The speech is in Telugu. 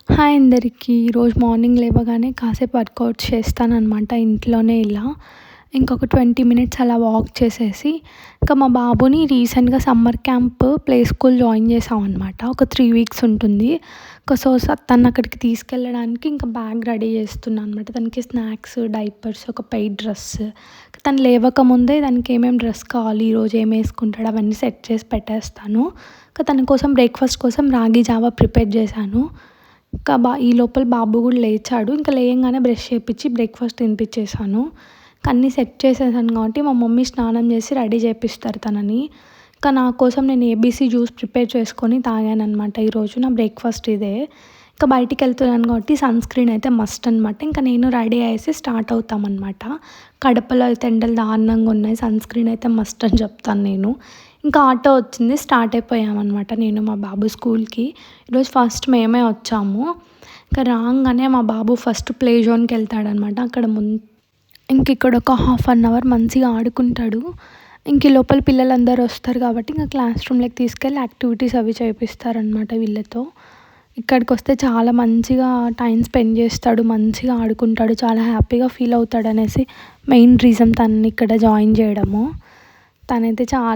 హాయ్ అందరికీ. ఈరోజు మార్నింగ్ లేవగానే కాసేపు వర్కౌట్ చేస్తాననమాట ఇంట్లోనే ఇలా. ఇంకొక 20 మినిట్స్ అలా వాక్ చేసేసి, ఇంకా మా బాబుని రీసెంట్‌గా summer camp play school join చేశామనమాట. ఒక 3 వీక్స్ ఉంటుంది. తనని అక్కడికి తీసుకెళ్ళడానికి ఇంకా బ్యాగ్ రెడీ చేస్తున్నా అనమాట. తనకి స్నాక్స్, డైపర్స్, ఒక పెయిర్ డ్రెస్. తను లేవకముందే దానికి ఏమేమి డ్రెస్ కావాలి, ఈరోజు ఏం వేసుకుంటాడు అవన్నీ సెట్ చేసి పెట్టేస్తాను. ఇంకా తన కోసం బ్రేక్‌ఫాస్ట్ కోసం రాగి జావా ప్రిపేర్ చేశాను. ఇంకా ఈ లోపల బాబు కూడా లేచాడు. ఇంకా లేయంగానే బ్రష్ చేపించి బ్రేక్‌ఫాస్ట్ తినిపించేసాను. ఇంకా అన్నీ సెట్ చేసేసాను కాబట్టి మా మమ్మీ స్నానం చేసి రెడీ చేపిస్తారు తనని. ఇంకా నా కోసం నేను ఏబీసీ జ్యూస్ ప్రిపేర్ చేసుకొని తాగాననమాట. ఈరోజు నా బ్రేక్‌ఫాస్ట్ ఇదే. ఇంకా బయటికి వెళ్తున్నాను కాబట్టి సన్ స్క్రీన్ అయితే మస్ట్ అనమాట. ఇంకా నేను రెడీ అయ్యేసి స్టార్ట్ అవుతామన్నమాట. కడపలో అయితే ఎండలు దారుణంగా ఉన్నాయి. సన్ స్క్రీన్ అయితే మస్ట్ అని చెప్తాను నేను. ఇంకా ఆటో వచ్చింది. స్టార్ట్ అయిపోయామన్నమాట నేను మా బాబు స్కూల్‌కి. ఈరోజు ఫస్ట్ మేమే వచ్చాము. ఇంకా రాంగానే మా బాబు ఫస్ట్ ప్లే జోన్‌కి వెళ్తాడనమాట. ఇంక ఇక్కడ ఒక హాఫ్ అన్ అవర్ మంచిగా ఆడుకుంటాడు. ఇంక ఈ లోపల పిల్లలందరూ వస్తారు కాబట్టి ఇంకా క్లాస్ రూమ్‌లోకి తీసుకెళ్ళి యాక్టివిటీస్ అవి చేపిస్తారనమాట వీళ్ళతో. ఇక్కడికి వస్తే చాలా మంచిగా టైం స్పెండ్ చేస్తాడు. మంచిగా ఆడుకుంటాడు. చాలా హ్యాపీగా ఫీల్ అవుతాడనేసి మెయిన్ రీజన్ తనని ఇక్కడ జాయిన్ చేయడము. తనైతే చాలా